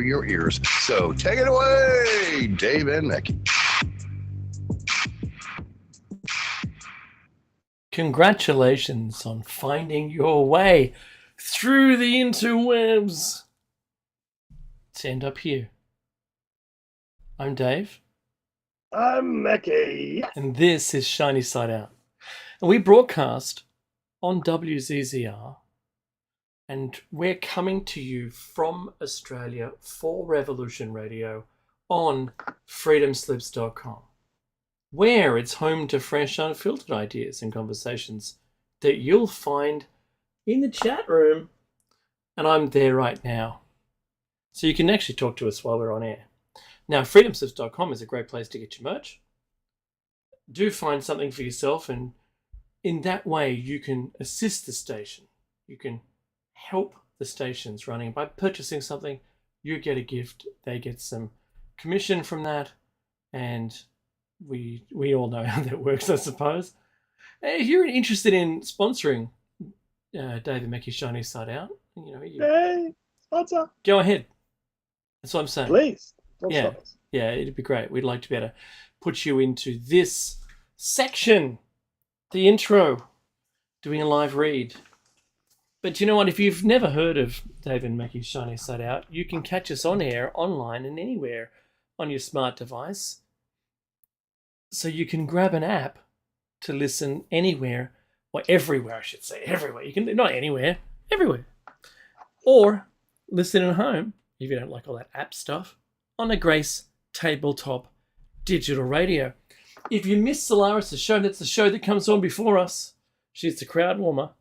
your ears. So take it away, Dave and Becky. Congratulations on finding your way through the interwebs to end up here. I'm Dave. I'm Mackie. And this is Shiny Side Out. And we broadcast on WZZR. And we're coming to you from Australia for Revolution Radio on freedomslips.com, where it's home to fresh, unfiltered ideas and conversations that you'll find in the chat room. And I'm there right now. So you can actually talk to us while we're on air. Now, freedomslips.com is a great place to get your merch. Do find something for yourself, and in that way you can assist the station. You can help the stations running by purchasing something. You get a gift, they get some commission from that, and we all know how that works, I suppose. If you're interested in sponsoring Dave and Mackie's Shiny Side Out, Hey, sponsor. Go ahead. That's what I'm saying. Please. Don't Yeah. stop us. Yeah, it'd be great. We'd like to be able to put you into this section, the intro, doing a live read. But you know what? If you've never heard of Dave and Mackie's Shiny Side Out, you can catch us on air, online, and anywhere on your smart device. So you can grab an app to listen anywhere, or everywhere, I should say. Everywhere. You can, not anywhere, everywhere. Or listen at home, if you don't like all that app stuff, on a Grace tabletop digital radio. If you miss Solaris' show, that's the show that comes on before us. She's the crowd warmer.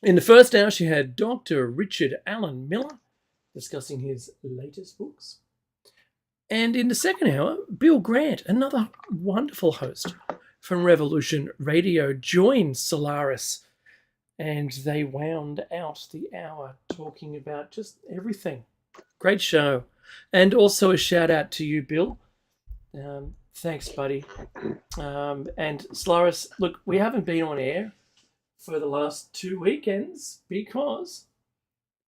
In the first hour, she had Dr. Richard Allen Miller discussing his latest books. And in the second hour, Bill Grant, another wonderful host from Revolution Radio, joined Solaris. And they wound out the hour talking about just everything. Great show. And also a shout out to you, Bill. Thanks, buddy. And Solaris, look, we haven't been on air for the last 2 weekends because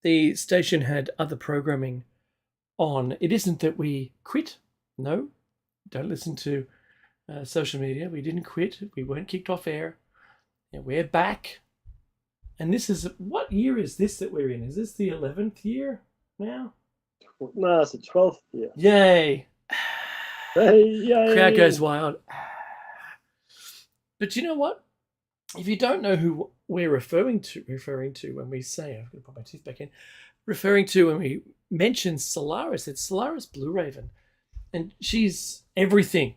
the station had other programming on. It isn't that we quit. No, don't listen to social media. We didn't quit. We weren't kicked off air. And we're back. And this is, what year is this that we're in? Is this the 11th year now? No, it's the 12th year. Yay. Hey, yay. Crowd goes wild. But you know what? If you don't know who we're referring to when we say, I'm going to put my teeth back in, referring to when we mention Solaris, it's Solaris Blue Raven. And she's everything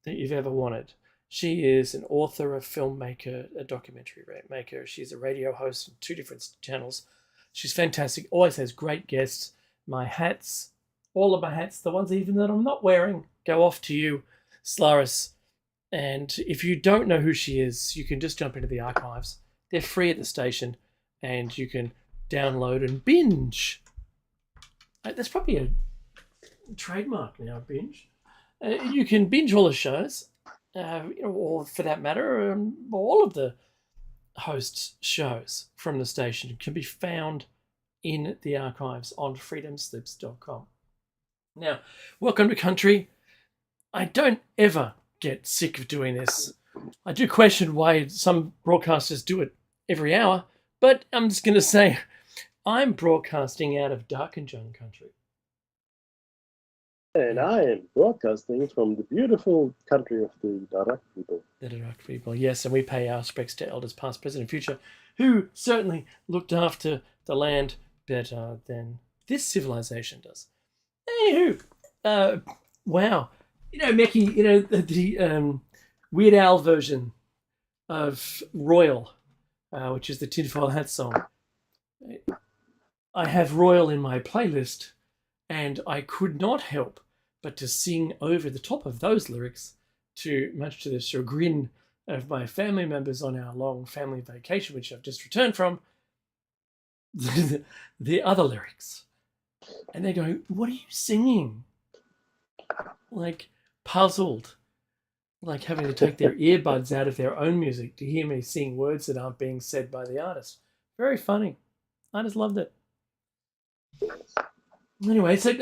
that you've ever wanted. She is an author, a filmmaker, a documentary maker. She's a radio host on 2 different channels. She's fantastic, always has great guests. My hats, all of my hats, the ones even that I'm not wearing, go off to you, Solaris. And if you don't know who she is, you can just jump into the archives. They're free at the station, and you can download and binge. That's probably a trademark now, binge. You can binge all the shows, or for that matter, all of the hosts' shows from the station can be found in the archives on freedomslips.com. Now, welcome to country. I don't ever get sick of doing this. I do question why some broadcasters do it every hour, but I'm just going to say I'm broadcasting out of Darkinjung country. And I am broadcasting from the beautiful country of the Darak people. The Darak people, yes, and we pay our respects to elders past, present, and future, who certainly looked after the land better than this civilization does. Anywho, wow. You know, Mackie, the Weird Al version of Royal, which is the Tinfoil Hat song. I have Royal in my playlist, and I could not help but to sing over the top of those lyrics, much to the chagrin of my family members on our long family vacation, which I've just returned from, the other lyrics. And they're going, "What are you singing?" Like, puzzled. Like having to take their earbuds out of their own music to hear me sing words that aren't being said by the artist. Very funny. I just loved it. Anyway, so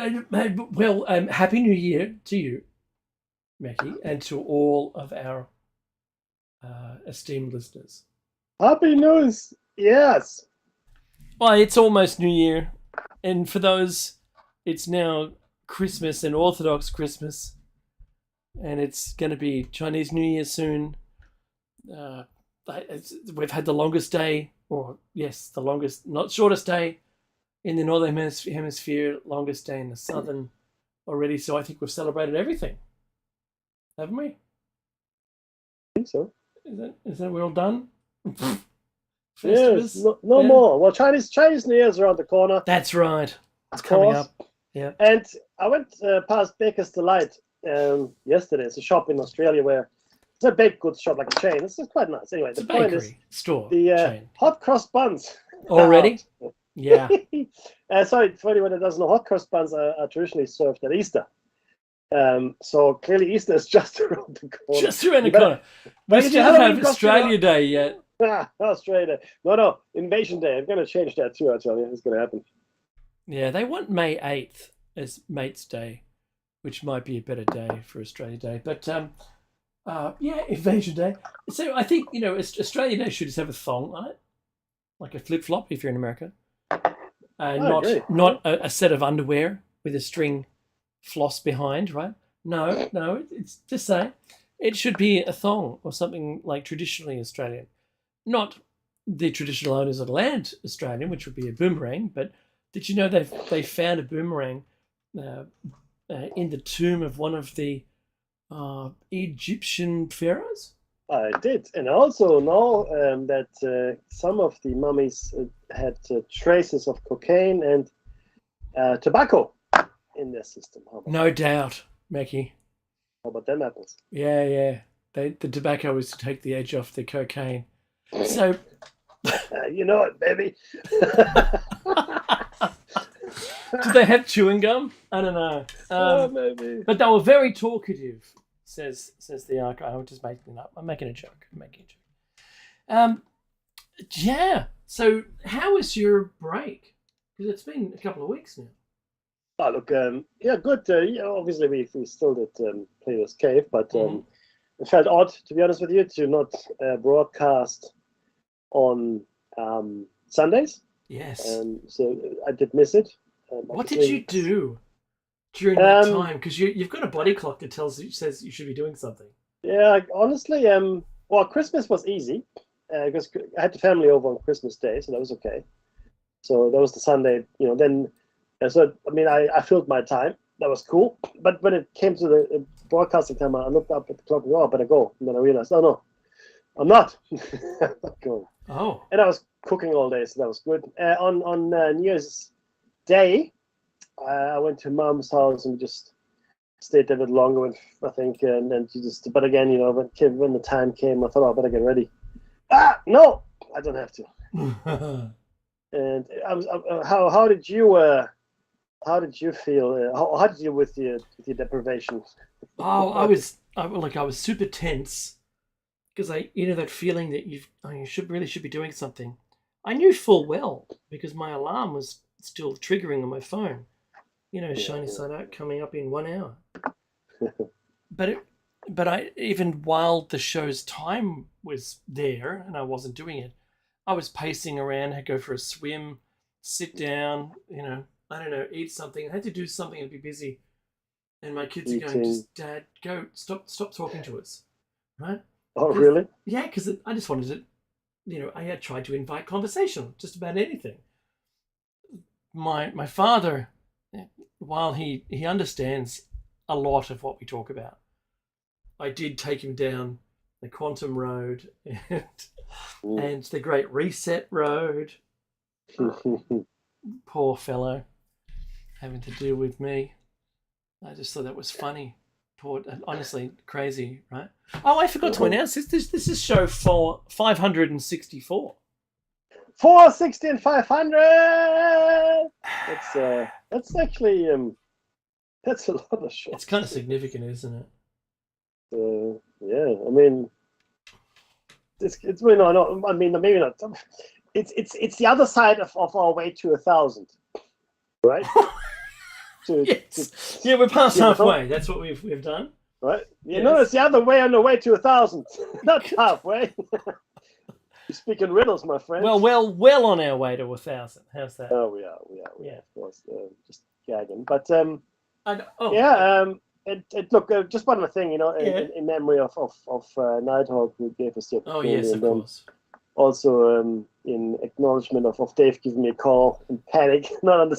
Happy New Year to you, Mackie, and to all of our esteemed listeners. Happy news! Yes. Well, it's almost New Year, and for those, it's now Christmas and Orthodox Christmas, and it's going to be Chinese New Year soon. We've had the longest day, or yes, the longest, not shortest day in the northern hemisphere, longest day in the southern already. So I think we've celebrated everything, haven't we? I think so. Is that we're all done? Yes, Festivus? no Yeah. more. Well, Chinese New Year's around the corner. That's right. It's Of coming course. up. Yeah. And I went past Baker's Delight yesterday. It's a shop in Australia where it's a baked goods shop, like a chain. It's quite nice. Anyway, It's a the point is bakery store the chain. hot cross buns. Already? Yeah. Sorry, for anyone that doesn't know, hot cross buns are traditionally served at Easter. So clearly Easter is just around the corner. Just around the You better- corner. We Better get still your Halloween have costume Australia Day yet. Australia. No, Invasion Day. I'm going to change that too, I tell you. It's going to happen. Yeah, they want May 8th as Mates Day, which might be a better day for Australia Day. But Invasion Day. So I think, Australia Day should just have a thong on it, like a flip flop if you're in America. agree. Not a set of underwear with a string floss behind, right? No, it's just saying it should be a thong or something like traditionally Australian. Not the traditional owners of the land Australian, which would be a boomerang, but did you know they found a boomerang in the tomb of one of the Egyptian pharaohs? I did. And I also know that some of the mummies had traces of cocaine and tobacco in their system. No doubt, Mackie. How about them apples? Yeah. The tobacco was to take the edge off the cocaine. So, You know it, baby. did they have chewing gum? I don't know. Maybe. But they were very talkative, says the archive. I'm just making it up. I'm making a joke. Yeah. So, how was your break? Because it's been a couple of weeks now. Oh, look, yeah, good. Obviously, we still did play this cave, but it felt odd, to be honest with you, to not broadcast on Sundays. Yes. So I did miss it. What did you do during that time? Because you've got a body clock that says you should be doing something. Yeah, honestly, well, Christmas was easy because I had the family over on Christmas Day, so that was okay. So that was the Sunday, then. So I mean, I filled my time. That was cool. But when it came to the broadcasting time, I looked up at the clock and go, I better go. And then I realized, oh no, I'm not. I'm not going. Oh. And I was cooking all day, so that was good. On New Year's Day, I went to Mom's house and we just stayed there a bit longer, I think. And she just, but again, when the time came, I thought, oh, I better get ready. No, I don't have to. And how did you? How did you feel? How did you with your deprivation? Oh, I was super tense because that feeling that you should be doing something. I knew full well because my alarm was still triggering on my phone. Shiny side out coming up in 1 hour. But I even while the show's time was there and I wasn't doing it, I was pacing around. I'd go for a swim, sit down, I don't know, eat something. I had to do something and be busy. And my kids are going, just Dad, go, stop talking to us, right? Oh, really? Yeah, because I just wanted to, I had tried to invite conversation just about anything. My father, while he understands a lot of what we talk about, I did take him down the Quantum Road and the Great Reset Road. Poor fellow, having to deal with me. I just thought that was funny. Poor, honestly, crazy, right? Oh, I forgot to announce this. This is show 564. 460 and 500. That's actually that's a lot of shows. It's kind of significant, isn't it? Yeah, I mean, it's really not. I mean, maybe not. It's the other side of our way to 1,000, right? Yes. Yeah, we're past you know? halfway. That's what we've done. Right? You Yes. know, it's the other way on the way to 1,000, not halfway. You're speaking riddles, my friend. Well on our way to 1,000. How's that? Oh, we are, Yeah. of course. Just gagging. But Yeah. look, just one more thing, you know, Yeah. in memory of Nighthawk, who gave us the Oh opportunity, yes, of and then course. also in acknowledgement of Dave giving me a call in panic, not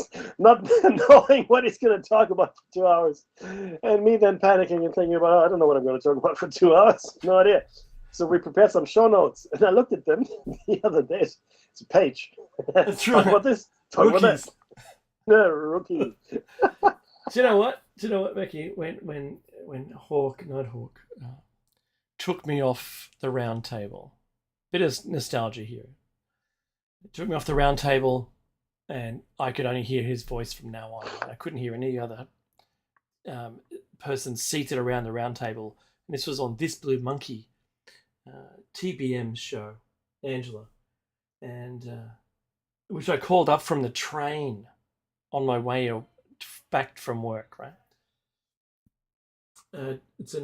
knowing what he's going to talk about for 2 hours, and me then panicking and thinking about, I don't know what I'm going to talk about for 2 hours, no idea. So we prepared some show notes, and I looked at them the other day. It's a page. That's Talk right. about this. Talk about Rookies. that. No, rookie. Do you know what? Becky? When Nighthawk took me off the round table, bit of nostalgia here. It took me off the round table, and I could only hear his voice from now on. I couldn't hear any other person seated around the round table. And this was on This Blue Monkey, TBM's show, Angela, and which I called up from the train on my way back from work. Right, it's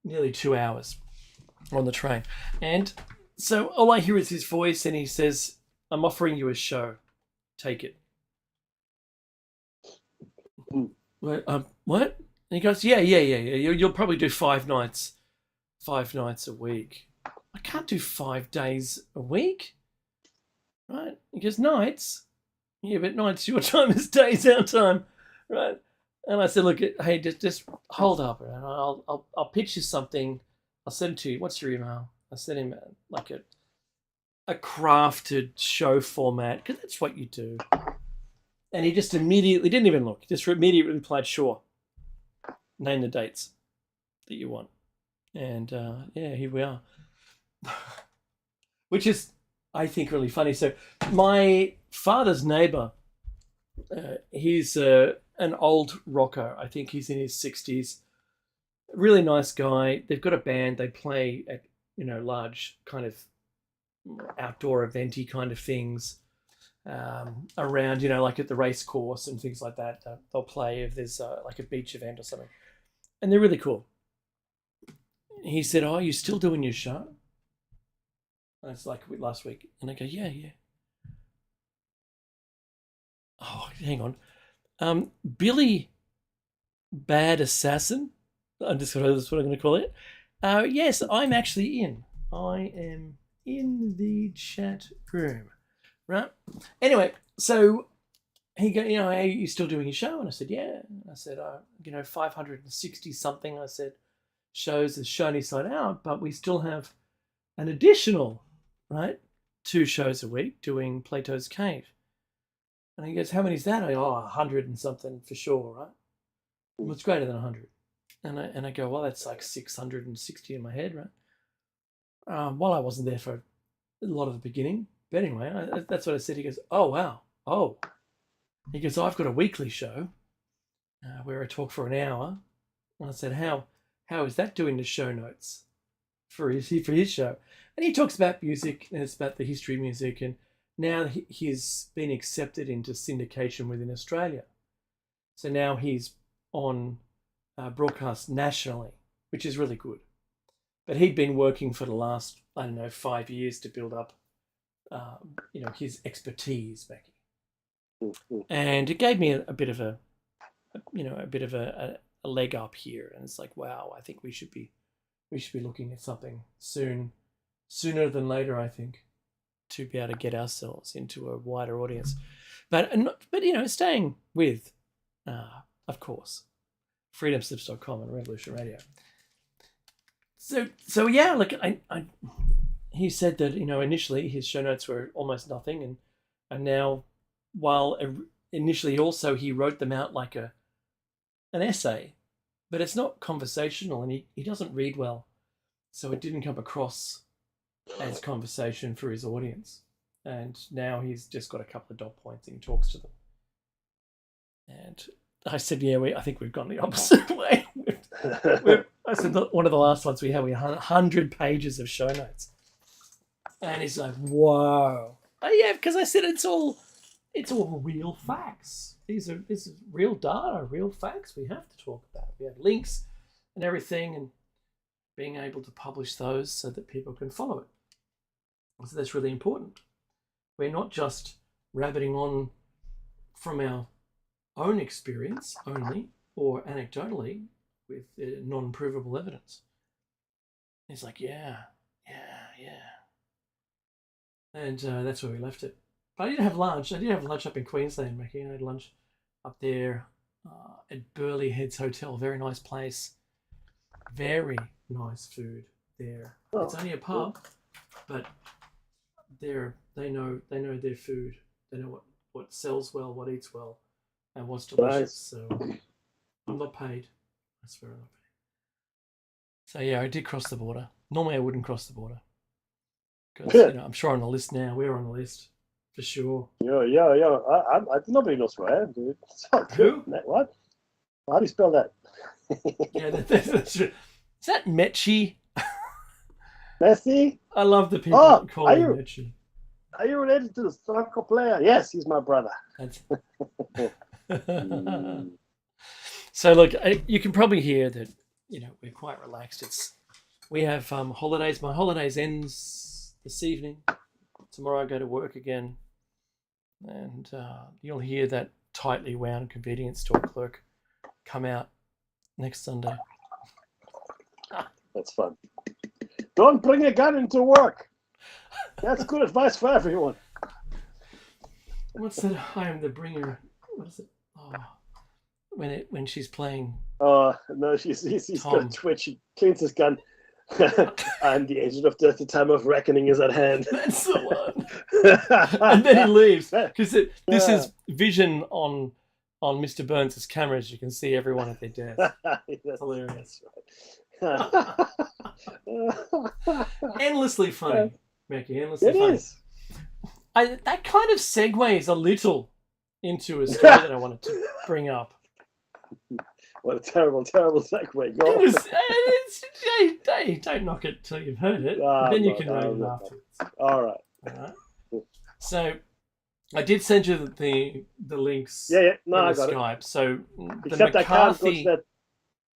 nearly 2 hours on the train, and so all I hear is his voice, and he says, "I'm offering you a show. Take it." What? And he goes, "Yeah. You'll probably do 5 nights a week." I can't do 5 days a week, right? He goes, "Nights? Yeah, but nights your time is days our time, right?" And I said, "Look, hey, just hold up, and I'll pitch you something. I'll send it to you. What's your email?" I sent him like a crafted show format, because that's what you do. And he just immediately didn't even look. Just immediately replied, "Sure. Name the dates that you want." And here we are. Which is, I think, really funny. So my father's neighbor, he's an old rocker. I think he's in his 60s. Really nice guy. They've got a band. They play at, large kind of outdoor eventy kind of things around, like at the race course and things like that. They'll play if there's like a beach event or something. And they're really cool. He said, "Oh, you still doing your show?" And it's like last week. And I go, yeah. Oh, hang on. Billy Bad Assassin. That's what I'm going to call it. Yes, I'm actually in. I am in the chat room. Right? Anyway, so he go, "Hey, you still doing your show?" And I said, "Yeah." And I said, 560 something, I said, shows as Shiny Side Out, but we still have an additional, right, 2 shows a week doing Plato's Cave. And he goes, "How many is that?" I go, 100 and something for sure, right? Well, it's greater than 100. And I go, "Well, that's like 660 in my head, right?" Well, I wasn't there for a lot of the beginning. But anyway, that's what I said. He goes, "Oh, wow. Oh." He goes, "I've got a weekly show where I talk for an hour." And I said, how is that doing the show notes for his show? And he talks about music, and it's about the history of music, and now he's been accepted into syndication within Australia. So now he's on broadcast nationally, which is really good. But he'd been working for the last, 5 years to build up, his expertise, Becky. And it gave me a bit of a leg up here. And it's like, wow, I think we should be looking at something sooner than later, I think, to be able to get ourselves into a wider audience. But staying with, of course, freedomslips.com and Revolution Radio. So yeah, look, he said that, initially his show notes were almost nothing, and now, while initially also he wrote them out like an essay, but it's not conversational, and he doesn't read well, so it didn't come across as conversation for his audience. And now he's just got a couple of dot points and he talks to them. And I said, yeah, I think we've gone the opposite way. I said, one of the last ones we had 100 pages of show notes. And he's like, whoa. Oh, yeah, because I said it's all real facts. this is real data, real facts we have to talk about. We have links and everything, and being able to publish those so that people can follow it. So that's really important. We're not just rabbiting on from our own experience only or anecdotally with non-provable evidence. It's like, yeah. And that's where we left it. But I did have lunch. I did have lunch up in Queensland, Mackie. I had lunch up there at Burleigh Heads Hotel. Very nice place. Very nice food there. Oh, it's only a pub, but they know their food. They know what sells well, what eats well, and what's delicious. Nice. So I'm not paid. I swear I'm not paid. So yeah, I did cross the border. Normally I wouldn't cross the border. Because I'm sure on the list now. We're on the list for sure. Yeah. I nobody knows where, dude. It's not Who? good. What? How do you spell that? Yeah, that's true. Is that Mechie? Messi? I love the people that call him Mechie. Are you related to the soccer player? Yes, he's my brother. That's... So look, you can probably hear that we're quite relaxed. We have holidays. My holidays ends this evening. Tomorrow I go to work again, and you'll hear that tightly wound convenience store clerk come out next Sunday. That's fun. Don't bring a gun into work. That's good advice for everyone. What's that? I am the bringer. What is it? Oh, when she's playing. Oh no, he's got a twitch. He cleans his gun. I'm the agent of death. The time of reckoning is at hand. That's the one. And then he leaves because this is vision on Mr. Burns' cameras. You can see everyone at their desk. That's hilarious. Right. Endlessly funny, Mackie. Endlessly funny. Is. That kind of segues a little into a story that I wanted to bring up. What a terrible segue. It was. Hey, don't knock it till you've heard it. Then you can rate it afterwards. All right. So, I did send you the links. Yeah. No, I got Skype. it. So Except I can't go to that.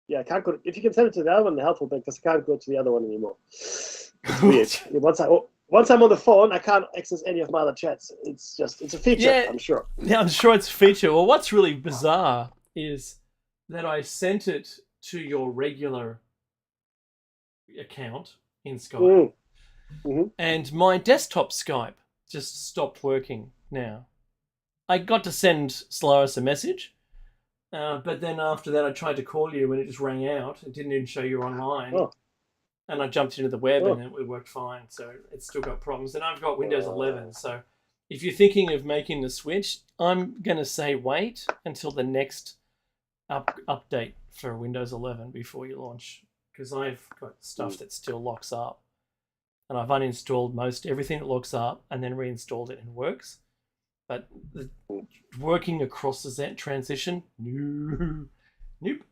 Yeah, I can't go. If you can send it to the other one, the helpful thing, because I can't go to the other one anymore. It's weird. Once I'm on the phone, I can't access any of my other chats. It's a feature. Yeah, I'm sure. Yeah, I'm sure it's a feature. Well, what's really bizarre is that I sent it to your regular account in Skype. Mm-hmm. And my desktop Skype just stopped working now. I got to send Solaris a message, but then after that I tried to call you and it just rang out. It didn't even show you online. Oh. And I jumped into the web and it worked fine. So it's still got problems. And I've got Windows 11. So if you're thinking of making the switch, I'm going to say wait until the next update for Windows 11 before you launch, because I've got stuff that still locks up, and I've uninstalled everything that locks up and then reinstalled it and works. But working across the transition, nope.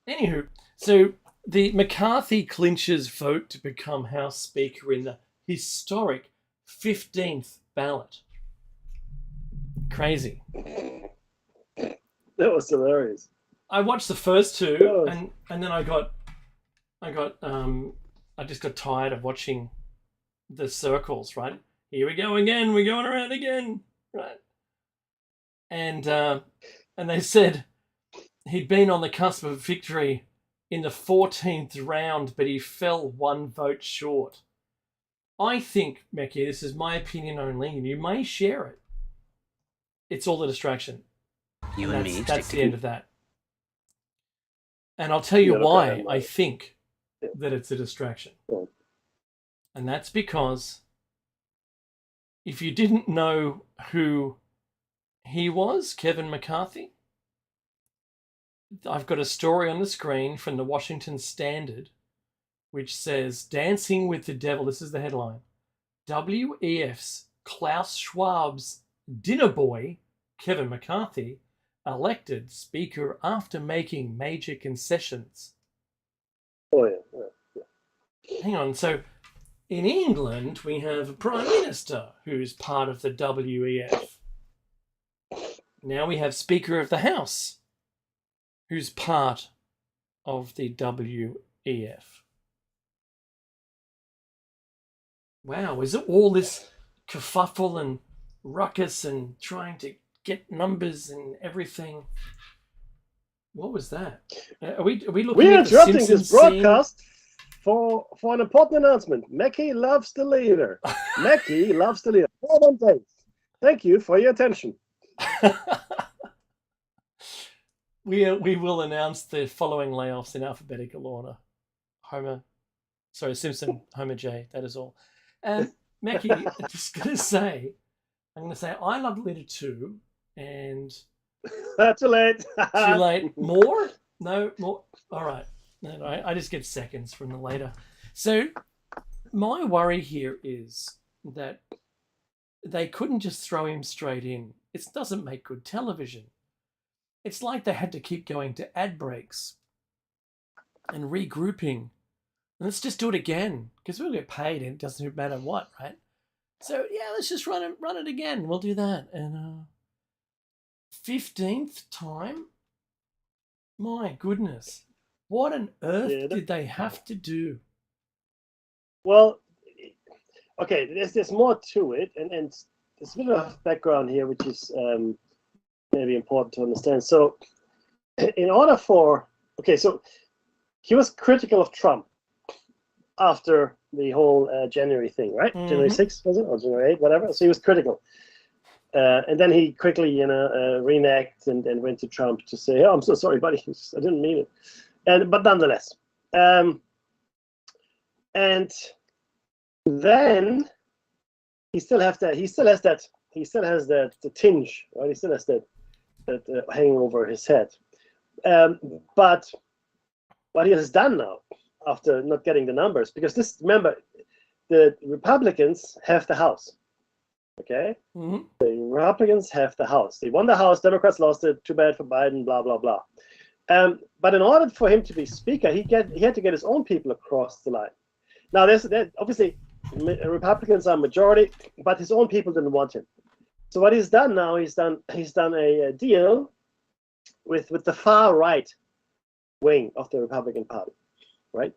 Anywho, so the McCarthy clinches vote to become House Speaker in the historic 15th ballot. Crazy. That was hilarious. I watched the first two, and then I just got tired of watching the circles. Right, here we go again. We're going around again. Right, and they said he'd been on the cusp of victory in the 14th round, but he fell one vote short. I think, Mackie, this is my opinion only, and you may share it. It's all a distraction. That's the end of that. And I'll tell you why I think that it's a distraction. And that's because if you didn't know who he was, Kevin McCarthy, I've got a story on the screen from the Washington Standard which says, Dancing with the Devil, this is the headline, WEF's Klaus Schwab's dinner boy, Kevin McCarthy, elected Speaker after making major concessions. Oh, yeah. Hang on, so in England we have a Prime Minister who's part of the WEF. Now we have Speaker of the House, who's part of the WEF. Wow, is it all this kerfuffle and ruckus and trying to get numbers and everything? What was that? Are we looking We're at the interrupting Simpsons this broadcast for an important announcement. Mackie loves the leader. Mackie loves the leader. Well done, Dave. Thank you for your attention. Scene? We will announce the following layoffs in alphabetical order. Simpson, Homer J. That is all. And Mackie, I'm going to say, I love the leader too, and Too late. too late. More? No, more. All right. No, I just get seconds from the later. So my worry here is that they couldn't just throw him straight in. It doesn't make good television. It's like they had to keep going to ad breaks and regrouping. Let's just do it again because we'll get paid and it doesn't matter what, right? So yeah, let's just run it again. We'll do that. And 15th time? My goodness. What on earth did they have to do? Well, okay, there's more to it, and there's a bit of background here, which is maybe important to understand. So, in order for so he was critical of Trump after the whole January thing, right? Mhm. January 6th, was it, or January 8th, whatever. So he was critical, and then he quickly, reneged and went to Trump to say, "Oh, I'm so sorry, buddy. I didn't mean it," but nonetheless. And then he still has that the tinge, right? He still has that hanging over his head. But what he has done now, after not getting the numbers, because remember, the Republicans have the House. Okay, Mm-hmm. the Republicans have the House. They won the House. Democrats lost it. Too bad for Biden. Blah blah blah. But in order for him to be speaker, he had to get his own people across the line. Now, there's obviously Republicans are majority, but his own people didn't want him. So what he's done now, he's done a deal with the far right wing of the Republican Party, right?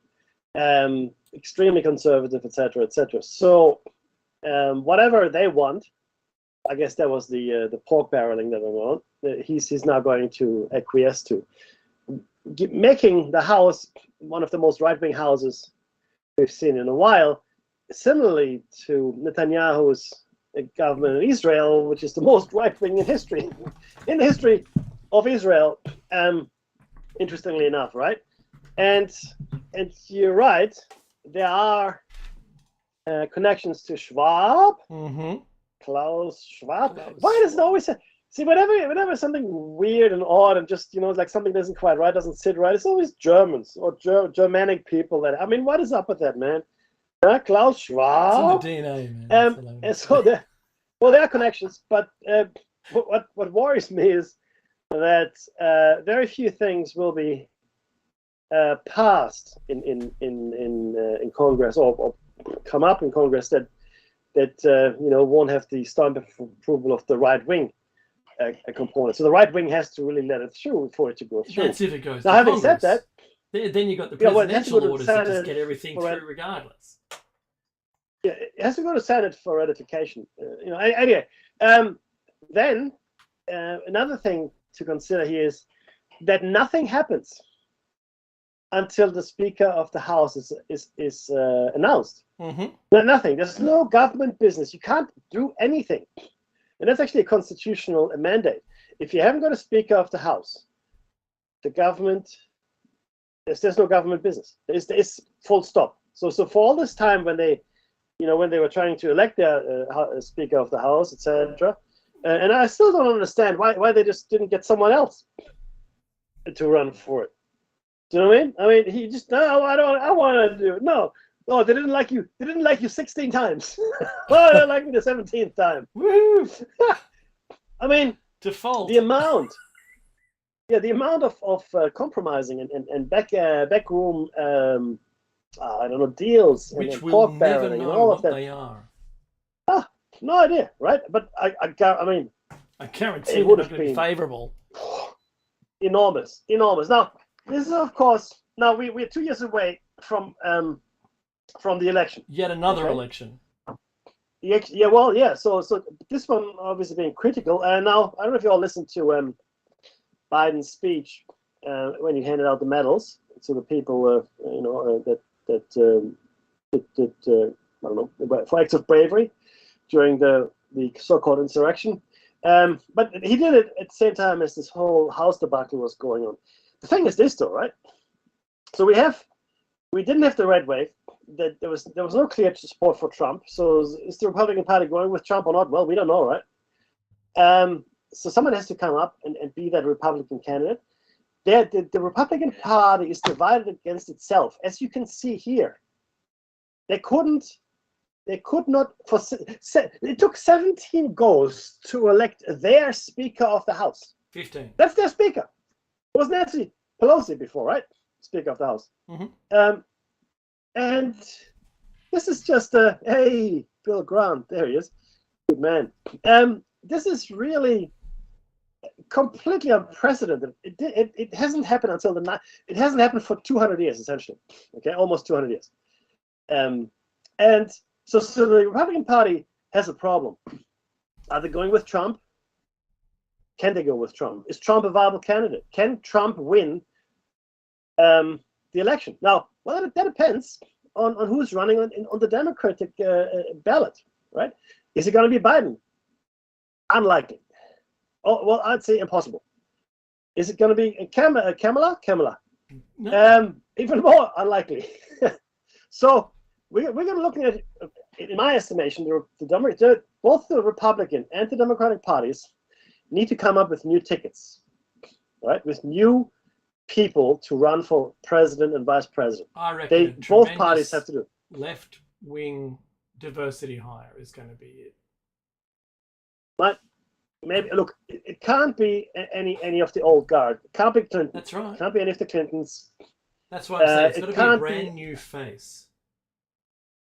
Extremely conservative, etc., etc. So whatever they want, I guess that was the pork barreling that went on. He's now going to acquiesce to, making the House one of the most right-wing houses we've seen in a while, similarly to Netanyahu's government in Israel, which is the most right-wing in the history of Israel. Interestingly enough, right? And you're right, there are connections to Schwab, Mm-hmm. Klaus Schwab. Why does it always see whenever something weird and odd and just like something doesn't quite right, doesn't sit right, it's always Germans or Germanic people what is up with that, man? Klaus Schwab. It's in the DNA, man. And so there are connections, but what worries me is that very few things will be passed in Congress or come up in Congress that won't have the stamp of approval of the right wing component. So the right wing has to really let it through for it to go through. That's if it goes. Now, to having Congress. said that, then you got the it has to presidential go to orders that just Senate get everything for through regardless. yeah, it has to go to Senate for ratification. Anyway, then another thing to consider here is that nothing happens until the Speaker of the House is announced. Mm-hmm. Nothing. There's no government business. You can't do anything. And that's actually a constitutional mandate. If you haven't got a Speaker of the House, the government, there's no government business. There's full stop. So for all this time when they were trying to elect their Speaker of the House, etc., and I still don't understand why they just didn't get someone else to run for it. Do you know what I mean? I mean, he just I want to do it. No, they didn't like you. They didn't like you 16 times. Oh, they like me the 17th time. Woo! I mean, Default. the amount of compromising and backroom I don't know, deals Which and we'll pork never barreling and know all what of that. they are. No idea, right? But I mean, I guarantee it they're would not have going to be been favourable. enormous. Now, this is of course, now we're 2 years away from the election. Yet another Okay. election. Yeah, well, yeah. So this one obviously being critical. And now I don't know if you all listened to Biden's speech when he handed out the medals to the people, I don't know, for acts of bravery during the so-called insurrection. But he did it at the same time as this whole House debacle was going on. The thing is this, though, right? So we didn't have the red wave. That there was no clear support for Trump. So is the Republican Party going with Trump or not? Well, we don't know, right? So someone has to come up and be that Republican candidate. The Republican Party is divided against itself, as you can see here. They could not. It took 17 goals to elect their Speaker of the House. 15. That's their Speaker. It was Nancy Pelosi before, right? Speaker of the House. Mm-hmm. And this is just hey, Bill Grant, there he is, good man. This is really completely unprecedented. It hasn't happened until it hasn't happened for 200 years essentially. Okay, almost 200 years. And so the Republican Party has a problem. Are they going with Trump? Can they go with Trump? Is Trump a viable candidate? Can Trump win the election? Now, well, that depends on who's running on the Democratic ballot, right? Is it going to be Biden? Unlikely. Oh, well, I'd say impossible. Is it going to be Kamala? No. Even more unlikely. So we're going to look at, in my estimation, both the Republican and the Democratic parties need to come up with new tickets, right? With new people to run for president and vice president. I reckon Both parties have to do it. Left-wing diversity hire is going to be it. But maybe look, it can't be any of the old guard. It can't be Clinton. That's right. It can't be any of the Clintons. That's why I'm saying it's it got to be a can't brand new face.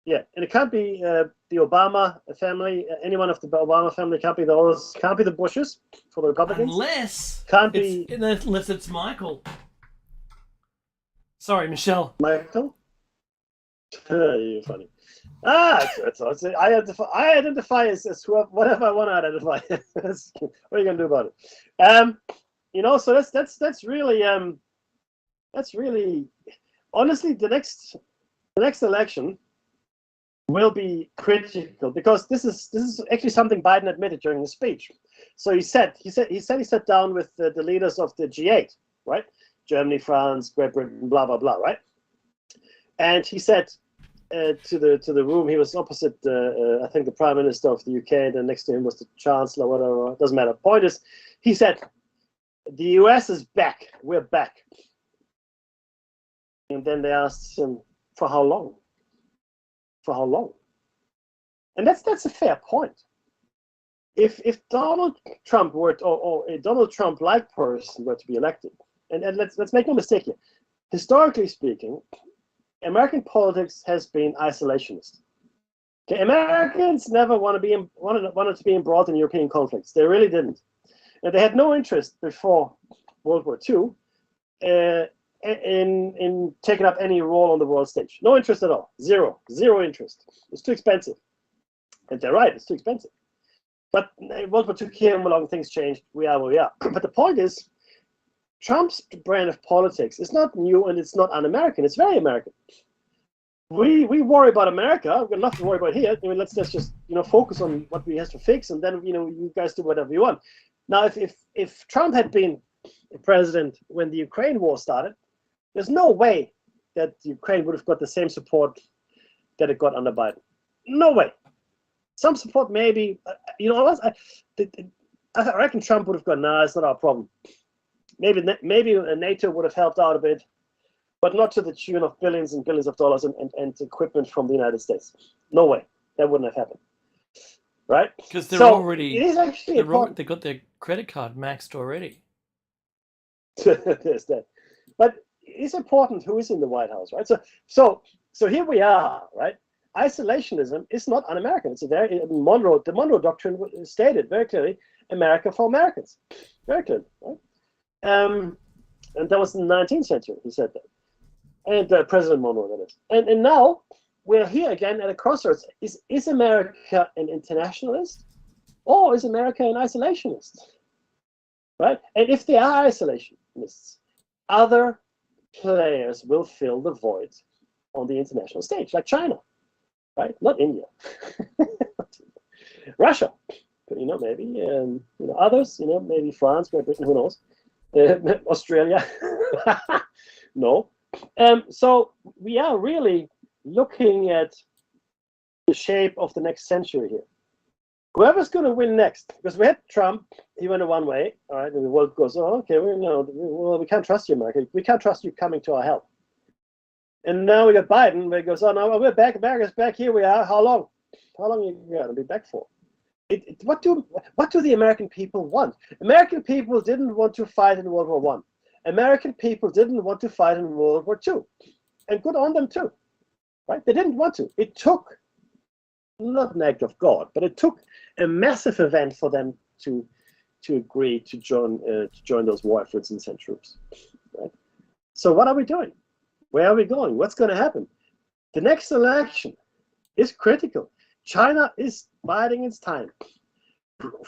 Yeah, and it can't be the Obama family. Anyone of the Obama family can't be those. Can't be the Bushes for the Republicans. Unless it's Michael. Sorry, Michelle. Michael. You're funny. I identify as whatever I want to identify. What are you gonna do about it? So that's really honestly the next election will be critical because this is actually something Biden admitted during the speech. So he said he sat down with the leaders of the G8, right? Germany, France, Great Britain, blah blah blah, right? And he said to the room, he was opposite I think the Prime Minister of the UK, and then next to him was the Chancellor, whatever, doesn't matter. Point is, he said, the US is back, we're back. And then they asked him, for how long? For how long? And that's a fair point. If Donald Trump were or a Donald Trump-like person were to be elected, and let's make no mistake here, historically speaking, American politics has been isolationist. Okay, Americans never wanted to be embroiled in European conflicts. They really didn't. And they had no interest before World War II in taking up any role on the world stage. No interest at all. Zero interest. It's too expensive. And they're right, it's too expensive. But World War II came along, things changed. We are where we are. But the point is, Trump's brand of politics is not new and it's not un-American. It's very American. We worry about America. We've got enough to worry about here. I mean, let's just focus on what we have to fix, and then you guys do whatever you want. Now, if Trump had been president when the Ukraine war started, there's no way that Ukraine would have got the same support that it got under Biden. No way. Some support maybe. I reckon Trump would have gone, nah, it's not our problem. Maybe NATO would have helped out a bit, but not to the tune of billions and billions of dollars and equipment from the United States. No way. That wouldn't have happened. Right? Because they're already... It is actually important. They got their credit card maxed already. There's that. But it's important who is in the White House, right? So here we are, right? Isolationism is not un-American. It's a very the Monroe Doctrine stated very clearly. America for Americans. Very clear, right? And that was in the 19th century. He said that, and President Monroe, that is. And now we're here again at a crossroads. Is America an internationalist, or is America an isolationist? Right? And if they are isolationists, other players will fill the void on the international stage, like China, right? Not India, Russia, maybe, others, maybe France, Great Britain, who knows, Australia, no. So we are really looking at the shape of the next century here. Whoever's going to win next, because we had Trump, he went one way, all right, and the world goes, oh, okay, we can't trust you, America. We can't trust you coming to our help. And now we got Biden, where he goes, oh, no, we're back. America's back. Here we are. How long? How long are you going to be back for? What do the American people want? American people didn't want to fight in World War I. American people didn't want to fight in World War II. And good on them, too. Right? They didn't want to. It took, not an act of God, but it took a massive event for them to agree to join those war efforts and send troops. Right? So what are we doing? Where are we going? What's going to happen? The next election is critical. China is biding its time.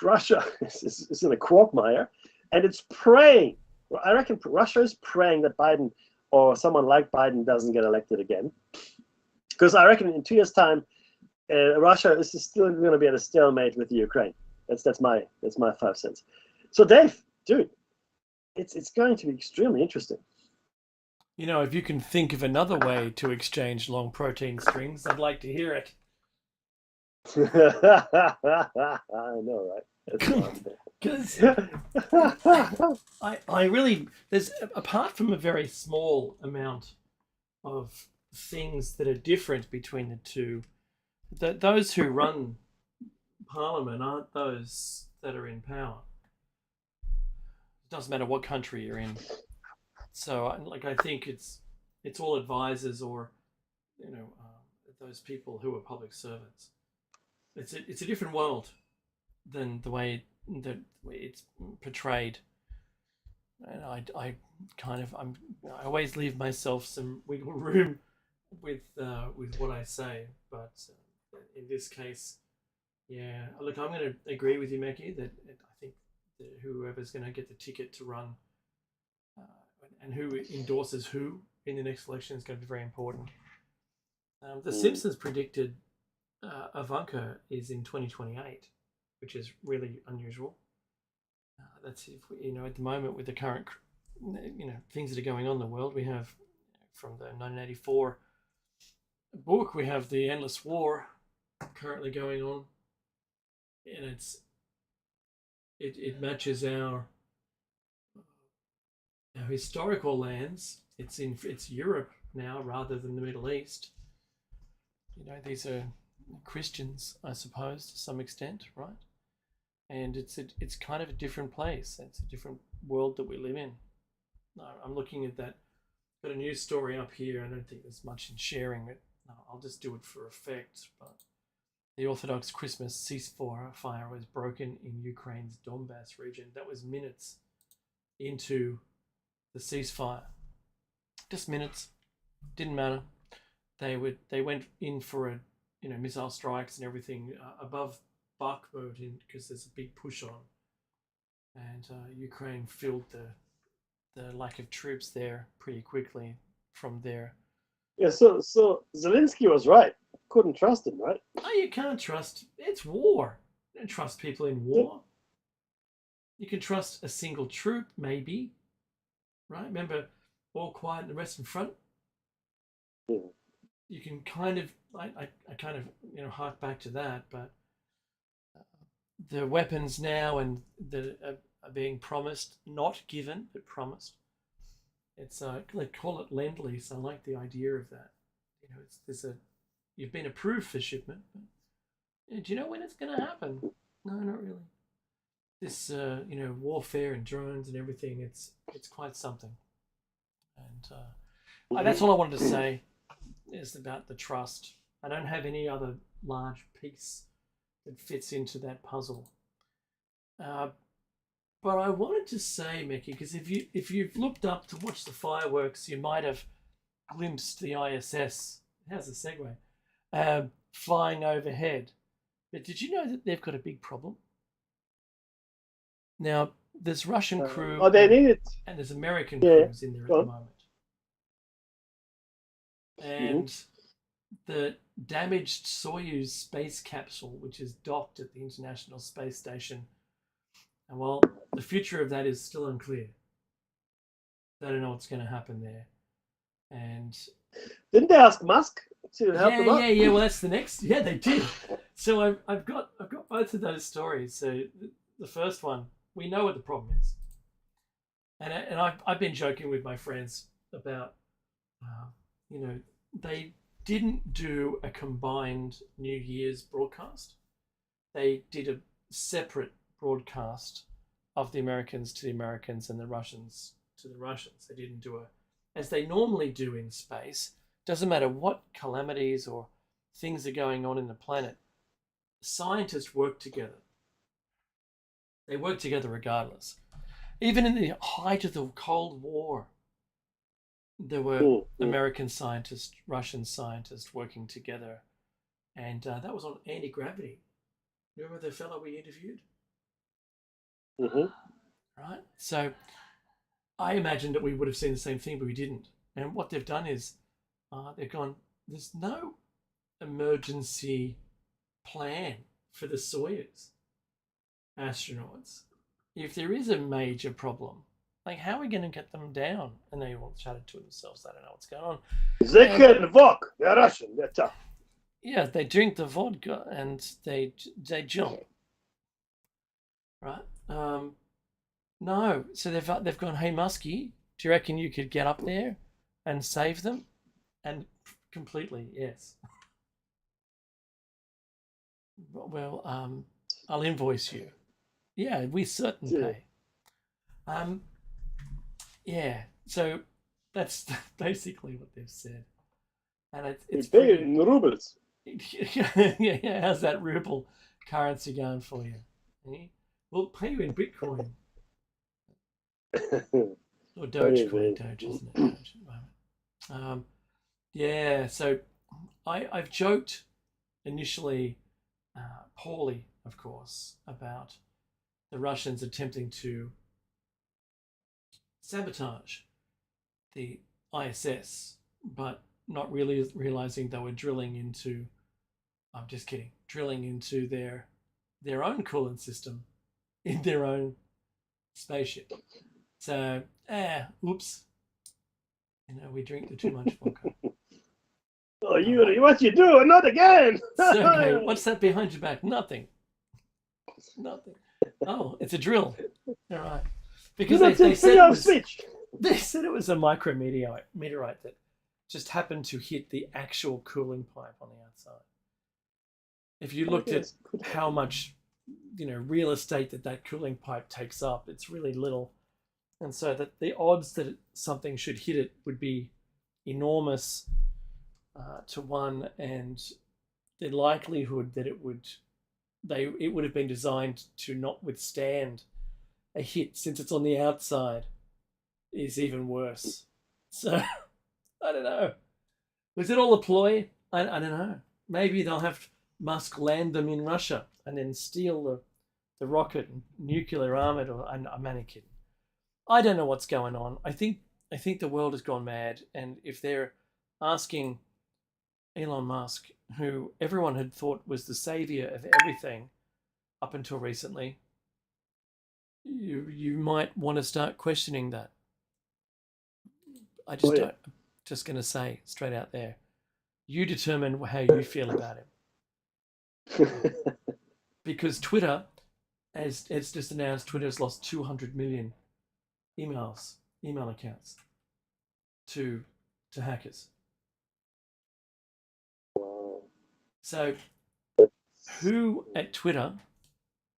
Russia is in a quagmire, and it's praying. I reckon Russia is praying that Biden or someone like Biden doesn't get elected again. Because I reckon in 2 years' time, Russia is still going to be at a stalemate with the Ukraine. That's my 5 cents. So Dave, dude, it's going to be extremely interesting. If you can think of another way to exchange long protein strings, I'd like to hear it. I know, right? Because I really, there's, apart from a very small amount of things that are different between the two, those who run Parliament aren't those that are in power. It doesn't matter what country you're in. So, I think it's all advisors or, those people who are public servants. It's a different world than the way that it's portrayed. And I always leave myself some wiggle room with what I say, but in this case, yeah. Look, I'm going to agree with you, Mackie, that I think that whoever's going to get the ticket to run and who endorses who in the next election is going to be very important. The Simpsons predicted Ivanka is in 2028, which is really unusual. That's if at the moment with the current things that are going on in the world, we have from the 1984 book, we have the Endless War currently going on, and it matches our historical lands. It's Europe now rather than the Middle East. These are Christians, I suppose, to some extent, right? And it's kind of a different place. It's a different world that we live in. I'm looking at that. Got a news story up here. I don't think there's much in sharing it. I'll just do it for effect. But the Orthodox Christmas ceasefire was broken in Ukraine's Donbass region. That was minutes into the ceasefire. Just minutes. Didn't matter. They went in for missile strikes and everything above Bakhmut because there's a big push on, and Ukraine filled the lack of troops there pretty quickly from there. Yeah, so Zelensky was right. Couldn't trust him, right? Oh, you can't trust. It's war. You don't trust people in war. You can trust a single troop, maybe. Right? Remember, all quiet in the Western Front. Yeah. You can kind of, I kind of, hark back to that, but the weapons now and that are being promised, not given, but promised. It's they call it Lend-Lease. I like the idea of that. You've been approved for shipment. But, do you know when it's going to happen? No, not really. This warfare and drones and everything. It's quite something. And that's all I wanted to say. Is about the trust. I don't have any other large piece that fits into that puzzle. But I wanted to say, Mickey, because if you've looked up to watch the fireworks, you might have glimpsed the ISS. How's the segue? Flying overhead. But did you know that they've got a big problem? Now, there's Russian crew Oh, they need it. and there's American Yeah. crews in there at Go the on. moment. And the damaged Soyuz space capsule, which is docked at the International Space Station, and well, the future of that is still unclear. They don't know what's going to happen there. And Didn't they ask Musk to help them out? yeah. Well, that's the next. Yeah, they did. So I've got both of those stories. So the first one, we know what the problem is, and I've been joking with my friends about, they didn't do a combined New Year's broadcast. They did a separate broadcast of the Americans to the Americans and the Russians to the Russians. They didn't do as they normally do in space. Doesn't matter what calamities or things are going on in the planet, scientists work together. They work together regardless. Even in the height of the Cold War, there were American scientists, Russian scientists working together. And that was on anti-gravity. Remember the fellow we interviewed? Right? So I imagined that we would have seen the same thing, but we didn't. And what they've done is they've gone, there's no emergency plan for the Soyuz astronauts. If there is a major problem, like how are we going to get them down? And they all chatted to themselves. I don't know what's going on. They can walk. They're Russian. They're tough. Yeah, they drink the vodka and they jump. Right? No. So they've gone, hey Muskie, do you reckon you could get up there and save them? And completely, yes. Well, I'll invoice you. Yeah, we certainly pay. Yeah, so that's basically what they've said, and it's paid in rubles. Yeah, how's that ruble currency going for you? We'll pay you in Bitcoin or Dogecoin. Doge, isn't it? Doge at the moment. Yeah, so I've joked initially, poorly, of course, about the Russians attempting to sabotage the ISS, but not really realizing they were drilling into their own coolant system in their own spaceship. So, oops. We drink the too much vodka. Oh, Yuri, what you do? Not again! Sergey, what's that behind your back? Nothing. Oh, it's a drill. All right. Because they said it was a micrometeorite that just happened to hit the actual cooling pipe on the outside. If you looked at how much, real estate that cooling pipe takes up, it's really little. And so that the odds that something should hit it would be enormous to one, and the likelihood that it would have been designed to not withstand a hit since it's on the outside is even worse. So I don't know. Was it all a ploy? I don't know. Maybe they'll have Musk land them in Russia and then steal the rocket and nuclear armored, or I'm only kidding. I don't know what's going on. I think the world has gone mad, and if they're asking Elon Musk, who everyone had thought was the savior of everything up until recently, you might want to start questioning that. I'm just going to say straight out there, you determine how you feel about him. Because Twitter, as it's just announced, Twitter has lost 200 million email accounts to hackers. So who at Twitter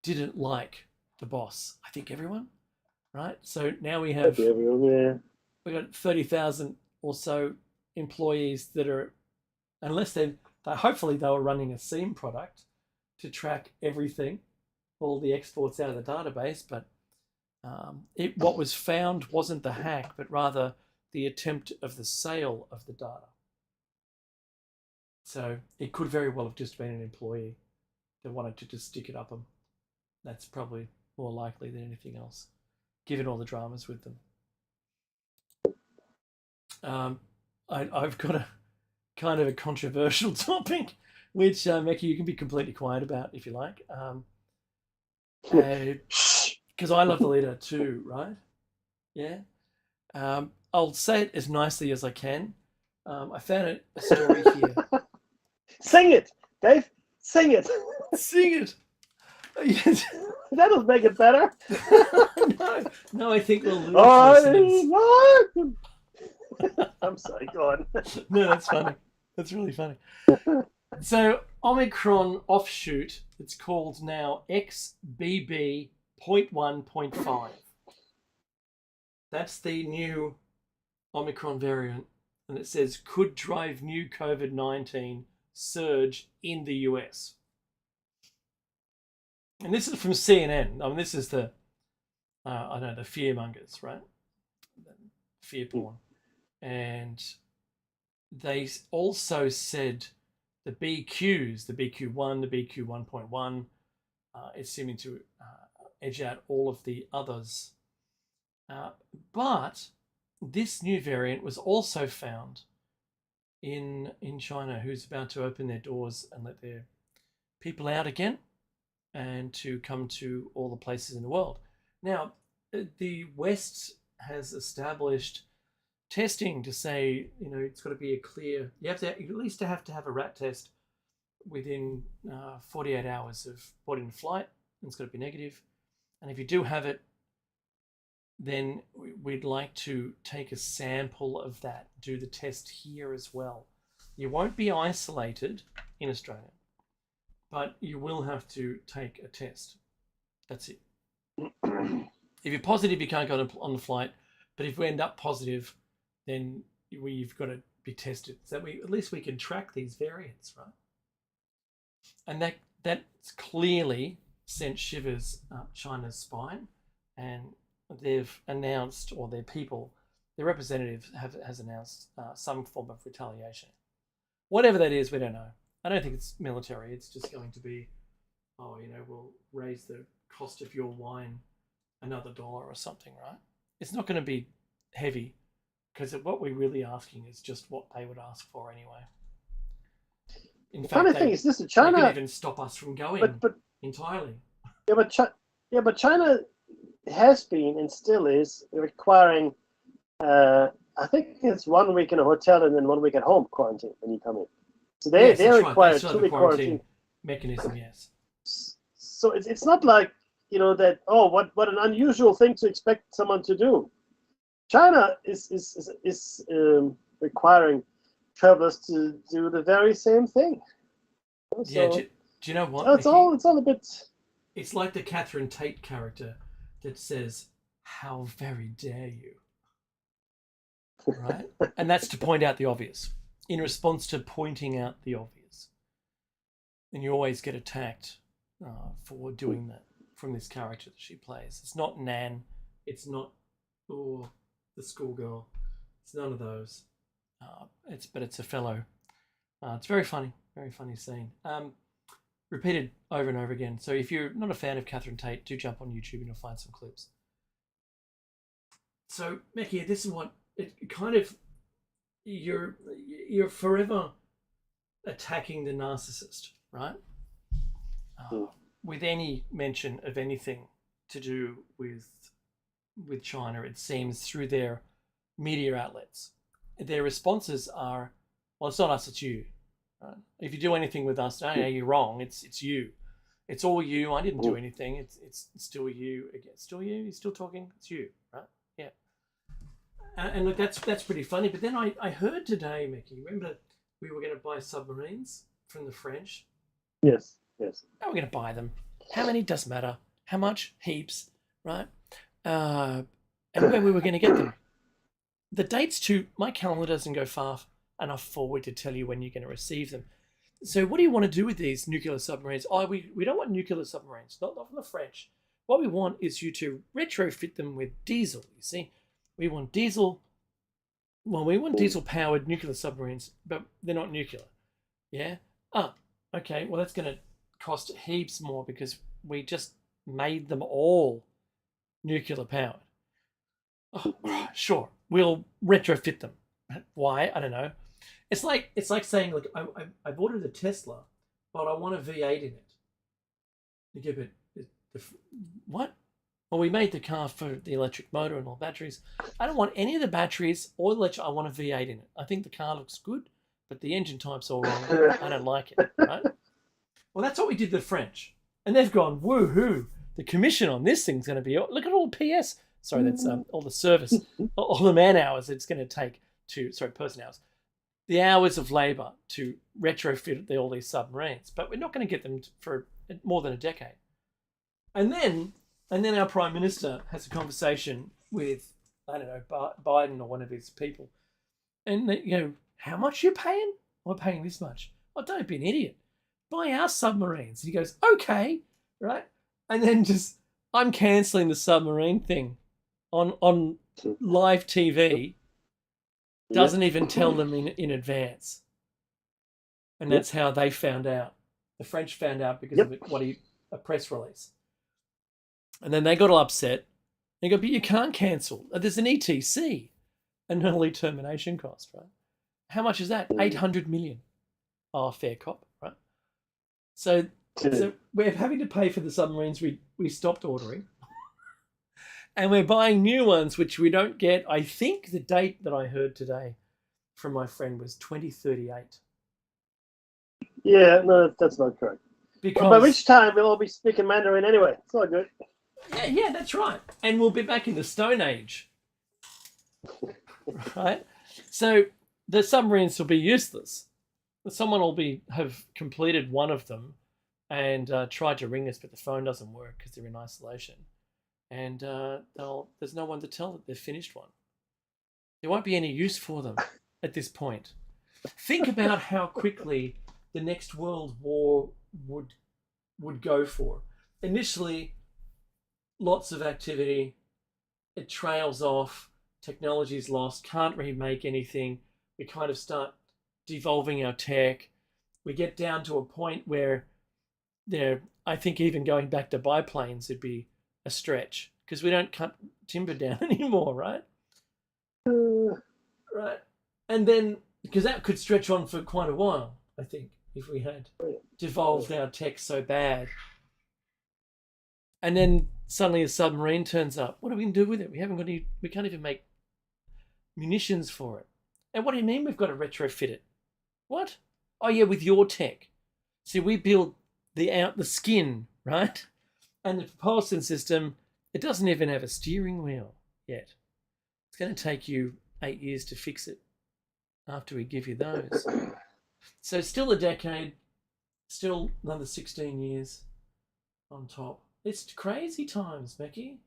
didn't like the boss? I think everyone, right? So now we have we got 30,000 or so employees that are, unless hopefully they were running a SIEM product to track everything all the exports out of the database, but what was found wasn't the hack, but rather the attempt of the sale of the data. So it could very well have just been an employee that wanted to just stick it up them. That's probably more likely than anything else, given all the dramas with them. I've got a kind of a controversial topic, which Mecca, you can be completely quiet about if you like, because I love the leader too, right? Yeah. I'll say it as nicely as I can. I found a story here. Sing it, Dave. Sing it. Sing it. Yes. That'll make it better. No, I think we'll lose listeners. I'm sorry, go on. No, that's funny. That's really funny. So Omicron offshoot, it's called now XBB.1.5. That's the new Omicron variant, and it says could drive new COVID-19 surge in the US. And this is from CNN. I mean, this is the, I know, the fearmongers, right? Fear porn. And they also said the BQs, the BQ1, the BQ1.1, is seeming to edge out all of the others. But this new variant was also found in China, who's about to open their doors and let their people out again and to come to all the places in the world. Now, the West has established testing to say, you know, it's got to be a clear, you at least have to have a rat test within 48 hours of boarding a flight, and it's got to be negative. And if you do have it, then we'd like to take a sample of that, do the test here as well. You won't be isolated in Australia, but you will have to take a test. That's it. If you're positive, you can't go on the flight, but if we end up positive, then we've got to be tested. So at least we can track these variants, right? And that's clearly sent shivers up China's spine, and they've announced, or their people, their representative has announced some form of retaliation. Whatever that is, we don't know. I don't think it's military. It's just going to be, we'll raise the cost of your wine another $1 or something, right? It's not going to be heavy, because what we're really asking is just what they would ask for anyway. In fact, funny thing is, this is China. They could even stop us from going entirely. Yeah, but China has been and still is requiring, I think it's 1 week in a hotel and then 1 week at home quarantine when you come in. So they require a 2 week quarantine mechanism. Yes. So it's not like, that, what an unusual thing to expect someone to do. China is requiring travelers to do the very same thing. So, yeah. Do you know what? It's all a bit. It's like the Catherine Tate character that says, "How very dare you?" Right, and that's to point out the obvious. In response to pointing out the obvious, and you always get attacked for doing that from this character that she plays. It's not Nan. It's not the schoolgirl. It's none of those. But it's a fellow. It's very funny scene. Repeated over and over again. So if you're not a fan of Catherine Tate, do jump on YouTube and you'll find some clips. So Mecca, this is what it kind of, you're forever attacking the narcissist, right? With any mention of anything to do with China, it seems, through their media outlets. Their responses are, well, it's not us, it's you. Right? If you do anything with us, you're wrong. It's you. It's all you. I didn't do anything. It's still you. Again, still you. You're still talking. It's you, right? Yeah. And look, that's pretty funny. But then I heard today, Mickey. Remember, we were going to buy submarines from the French. Yes. How are we going to buy them? How many? Doesn't matter. How much? Heaps, right? And when we were going to get them. The dates my calendar doesn't go far enough forward to tell you when you're going to receive them. So what do you want to do with these nuclear submarines? Oh, we don't want nuclear submarines, not from the French. What we want is you to retrofit them with diesel. You see, we want diesel. Well, we want diesel-powered nuclear submarines, but they're not nuclear. Yeah. Oh, okay. Well, that's going to cost heaps more because we just made them all nuclear-powered. Oh, sure, we'll retrofit them. Why? I don't know. It's like saying, look, I've ordered a Tesla, but I want a V8 in it. You give it what? Well, we made the car for the electric motor and all batteries. I don't want any of the batteries or electric. I want a V8 in it. I think the car looks good, but the engine type's all wrong. I don't like it. Right? Well, that's what we did to the French, and they've gone woohoo. The commission on this thing's going to be look at all the PS. Sorry, that's all the service, all the man hours it's going to take person hours. The hours of labour to retrofit all these submarines, but we're not going to get them for more than a decade. And then our Prime Minister has a conversation with, I don't know, Biden or one of his people, and how much are you paying? We're paying this much. Oh, don't be an idiot. Buy our submarines. And he goes, okay, right? And then I'm cancelling the submarine thing on live TV. Doesn't even tell them in advance. And that's how they found out. The French found out because of a press release. And then they got all upset. They go, but you can't cancel. There's an ETC, an early termination cost, right? How much is that? 800 million. Oh, fair cop, right? So we're having to pay for the submarines we stopped ordering. And we're buying new ones, which we don't get. I think the date that I heard today from my friend was 2038. Yeah, no, that's not correct. Because by which time we'll all be speaking Mandarin anyway. It's all good. Yeah, that's right. And we'll be back in the Stone Age. Right? So the submarines will be useless. Someone will have completed one of them and tried to ring us, but the phone doesn't work because they're in isolation. And there's no one to tell that they've finished one. There won't be any use for them at this point. Think about how quickly the next world war would go for. Initially, lots of activity. It trails off. Technology's lost. Can't remake anything. We kind of start devolving our tech. We get down to a point where I think even going back to biplanes would be a stretch because we don't cut timber down anymore, right? Right. And then, because that could stretch on for quite a while, I think, if we had devolved our tech so bad. And then suddenly a submarine turns up. What are we going to do with it? We can't even make munitions for it. And what do you mean we've got to retrofit it? What? Oh yeah, with your tech. See, we build the skin, right? And the propulsion system, it doesn't even have a steering wheel yet. It's going to take you 8 years to fix it after we give you those. So still a decade, still another 16 years on top. It's crazy times, Becky.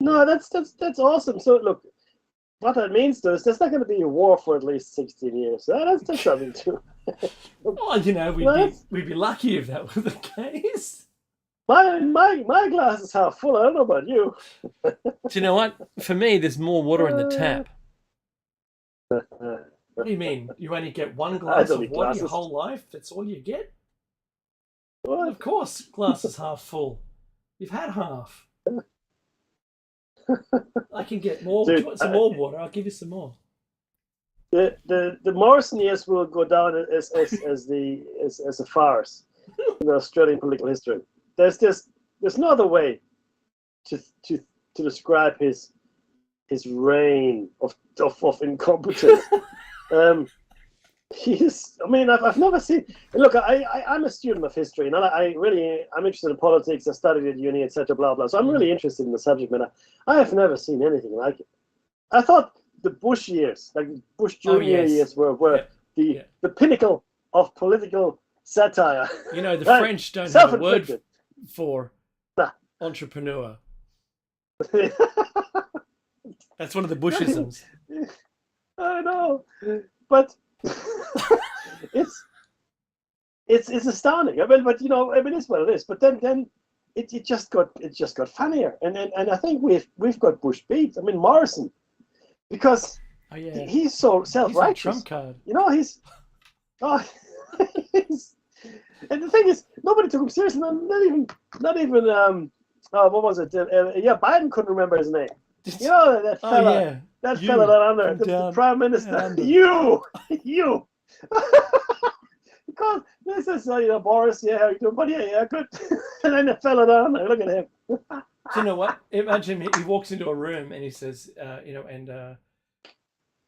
No, that's awesome. So look, what that means though is there's not going to be a war for at least 16 years. That's something too. Well, we'd be lucky if that were the case. My glass is half full. I don't know about you. Do you know what? For me, there's more water in the tap. What do you mean? You only get one glass of water your whole life? That's all you get? What? Of course, glass is half full. You've had half. I can get more. Dude, do you want some more water? I'll give you some more. The Morrison years will go down as a farce in Australian political history. There's no other way to describe his reign of incompetence. I've never seen. Look, I'm a student of history, and I'm interested in politics. I studied at uni, etc. Blah blah. So I'm really interested in the subject matter. I have never seen anything like it. I thought the Bush years, like Bush Junior years, were the pinnacle of political satire. The French don't have a word for entrepreneur. That's one of the Bushisms. I know, but it's astounding. I mean, but it's what it is. But then it just got funnier, and I think we've got Bush beat. I mean, Morrison, because Oh yeah. he's so He's a self-righteous. trump card. He's and the thing is, nobody took him seriously. Not even what was it? Biden couldn't remember his name. That Oh fella. yeah. That You, fella down under, from the down prime minister. under. You. Because this is Boris. Yeah, how you doing? But yeah, good. And then the fella down there. Look at him. Do you know what? Imagine he walks into a room and he says,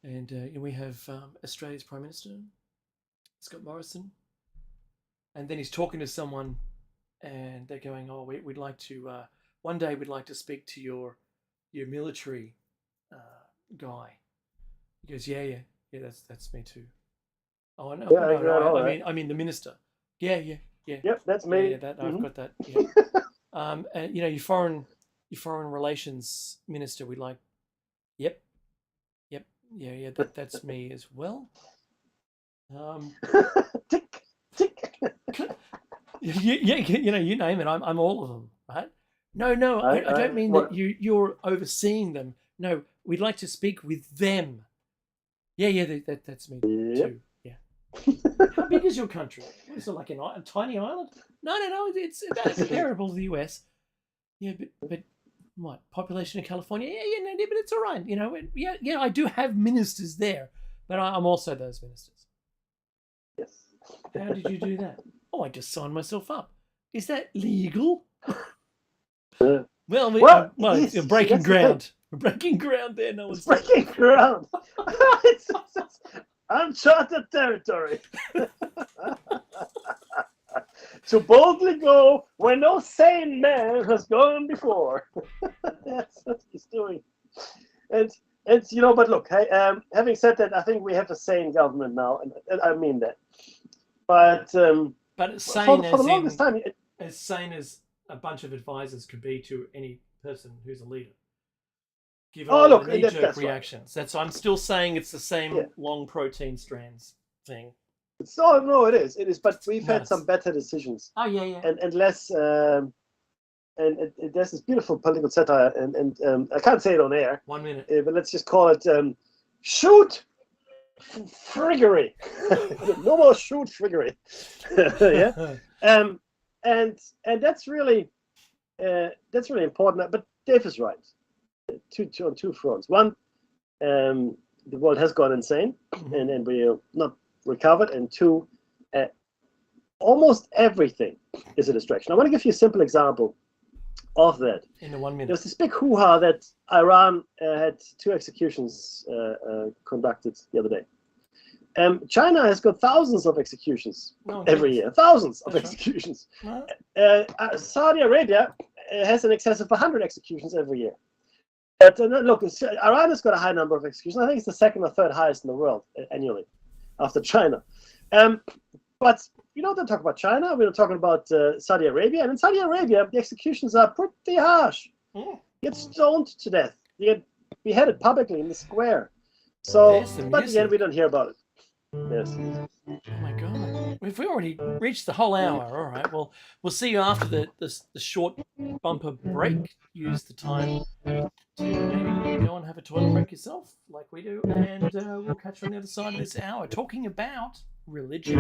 we have Australia's Prime Minister, Scott Morrison, and then he's talking to someone, and they're going, "Oh, we'd like to one day we'd like to speak to your military guy." He goes, "Yeah, that's me too." Oh, no, Yeah, no, all I right. mean the minister. Yeah. Yep, that's me. Yeah, that I've got that. Yeah. And your foreign relations minister. We like. Yep. Yeah. That's me as well. Tick, tick. You name it. I'm all of them, right? No, I don't mean that you're overseeing them. No, we'd like to speak with them. Yeah, that's me too. Yeah. How big is your country? What is it, like a tiny island? No, it's about comparable to the US. Yeah, but what population in California? Yeah, but it's all right. Yeah, I do have ministers there, but I'm also those ministers. Yes. How did you do that? Oh, I just signed myself up. Is that legal? Well, it's breaking ground. We're breaking ground there. No one's breaking ground. It's uncharted territory. To boldly go where no sane man has gone before. That's what he's doing. And but look, having said that, I think we have a sane government now, and I mean that. But sane for the longest time, as sane as a bunch of advisors could be to any person who's a leader. Give all the knee-jerk reactions. Right. I'm still saying it's the same long protein strands thing. No, it is. But we've had some better decisions. Oh yeah. And less. And there's this beautiful political satire, and I can't say it on air. 1 minute. But let's just call it shoot friggery. No more shoot friggery. Yeah. And that's really important. But Dave is right. On two fronts. One, the world has gone insane, and we're not recovered. And two, almost everything is a distraction. I want to give you a simple example of that. In the 1 minute. There's this big hoo-ha that Iran had 2 executions conducted the other day. China has got thousands of executions every year. Thousands of executions. Right. Saudi Arabia has in excess of 100 executions every year. But look, Iran has got a high number of executions. I think it's the second or third highest in the world annually, after China. But we don't talk about China. We're talking about Saudi Arabia. And in Saudi Arabia, the executions are pretty harsh. You get stoned to death. You get beheaded publicly in the square. So, but again, we don't hear about it. Yes. Oh my God! We've already reached the whole hour. All right. Well, we'll see you after the short bumper break. Use the time to maybe go and have a toilet break yourself, like we do, and we'll catch you on the other side of this hour talking about religion.